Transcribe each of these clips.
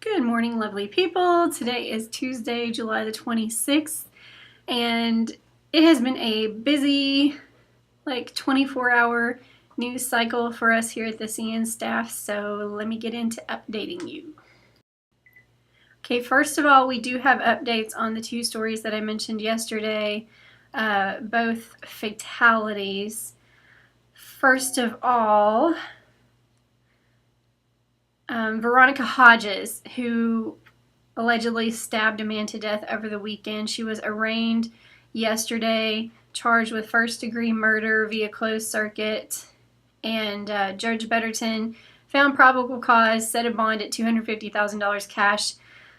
Good morning, lovely people. Today is Tuesday, July the 26th, and it has been a busy, 24-hour news cycle for us here at the CN staff, so let me get into updating you. Okay, first of all, we do have updates on the two stories that I mentioned yesterday, both fatalities. First of all, Veronica Hodges, who allegedly stabbed a man to death over the weekend. She was arraigned yesterday, charged with first-degree murder via closed circuit, and Judge Betterton found probable cause, set a bond at $250,000 cash.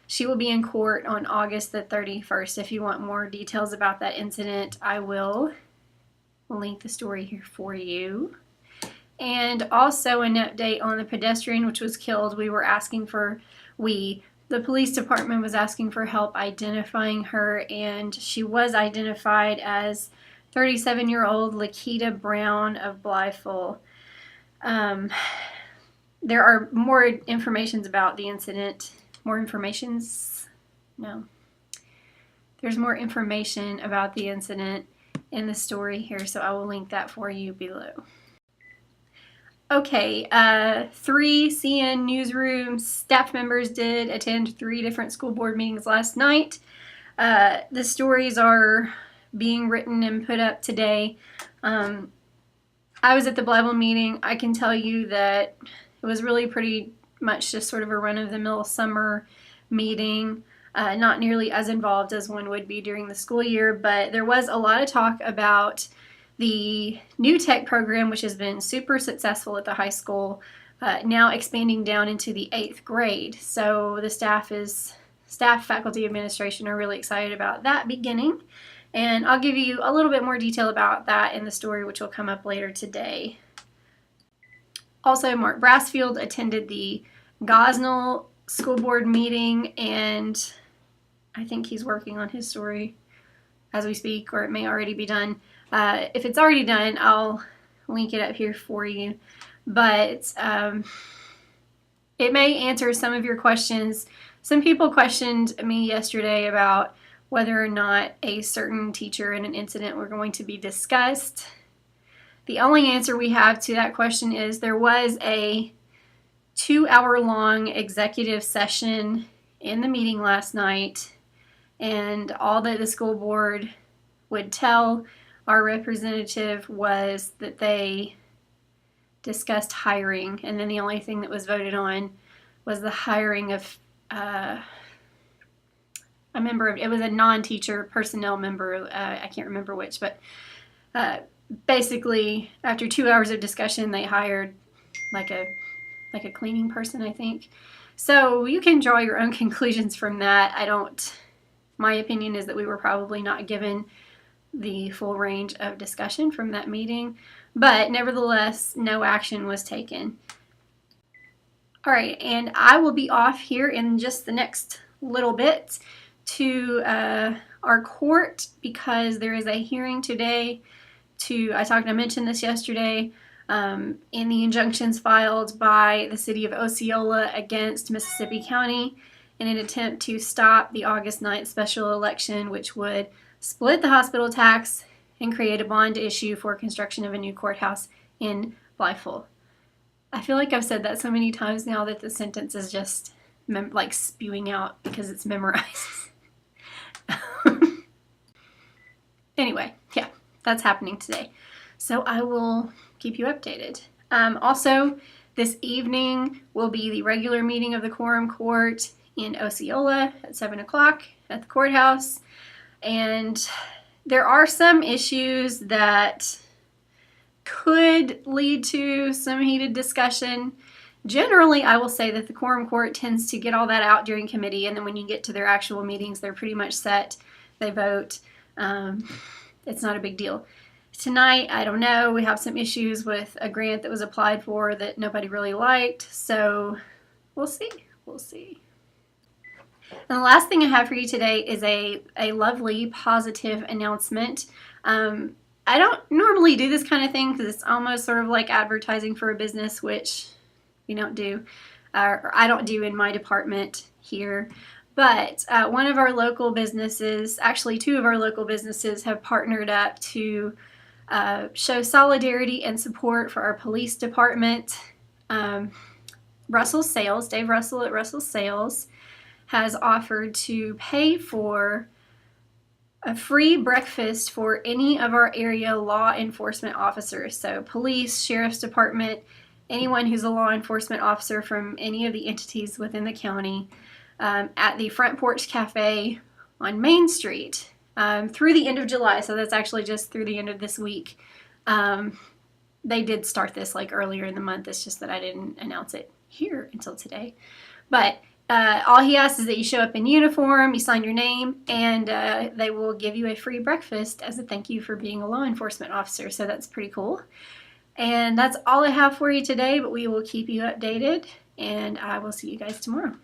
She will be in court on August the 31st. If you want more details about that incident, I will link the story here for you. And also an update on the pedestrian which was killed. The police department was asking for help identifying her, and she was identified as 37-year-old Lakita Brown of Blytheville. There are more informations about the incident. There's more information about the incident in the story here, so I will link that for you below. Okay, 3 CN newsroom staff members did attend 3 different school board meetings last night. The stories are being written and put up today. I was at the Blytheville meeting. I can tell you that it was really pretty much just sort of a run-of-the-mill summer meeting, not nearly as involved as one would be during the school year, but there was a lot of talk about the new tech program, which has been super successful at the high school, now expanding down into the 8th grade. So the staff, faculty, administration are really excited about that beginning. And I'll give you a little bit more detail about that in the story, which will come up later today. Also, Mark Brassfield attended the Gosnell school board meeting, and I think he's working on his story as we speak, or it may already be done. If it's already done, I'll link it up here for you. But it may answer some of your questions. Some people questioned me yesterday about whether or not a certain teacher and an incident were going to be discussed. The only answer we have to that question is there was a 2-hour-long executive session in the meeting last night, and all that the school board would tell our representative was that they discussed hiring, and then the only thing that was voted on was the hiring of a member of, it was a non-teacher personnel member, I can't remember which, but basically after 2 hours of discussion they hired like a cleaning person, I think. So you can draw your own conclusions from that. My opinion is that we were probably not given the full range of discussion from that meeting, but nevertheless, no action was taken. All right, and I will be off here in just the next little bit to our court because there is a hearing today I mentioned this yesterday, in the injunctions filed by the city of Osceola against Mississippi County in an attempt to stop the August 9th special election, which would split the hospital tax and create a bond issue for construction of a new courthouse in Blytheville. I feel like I've said that so many times now that the sentence is just spewing out because it's memorized. Anyway, yeah, that's happening today. So I will keep you updated. Also, this evening will be the regular meeting of the Quorum Court in Osceola at 7 o'clock at the courthouse. And there are some issues that could lead to some heated discussion. Generally, I will say that the Quorum Court tends to get all that out during committee, and then when you get to their actual meetings, they're pretty much set. They vote. It's not a big deal. Tonight, I don't know. We have some issues with a grant that was applied for that nobody really liked, so we'll see. We'll see. And the last thing I have for you today is a lovely positive announcement. I don't normally do this kind of thing because it's almost sort of like advertising for a business, which we don't do, or I don't do in my department. here. But one of our local businesses, actually two of our local businesses, have partnered up to show solidarity and support for our police department. Russell Sales, Dave Russell at Russell Sales, has offered to pay for a free breakfast for any of our area law enforcement officers. So police, sheriff's department, anyone who's a law enforcement officer from any of the entities within the county, at the Front Porch Cafe on Main Street through the end of July. So that's actually just through the end of this week. They did start this like earlier in the month. It's just that I didn't announce it here until today. But all he asks is that you show up in uniform, you sign your name, and they will give you a free breakfast as a thank you for being a law enforcement officer. So that's pretty cool. And that's all I have for you today, but we will keep you updated, and I will see you guys tomorrow.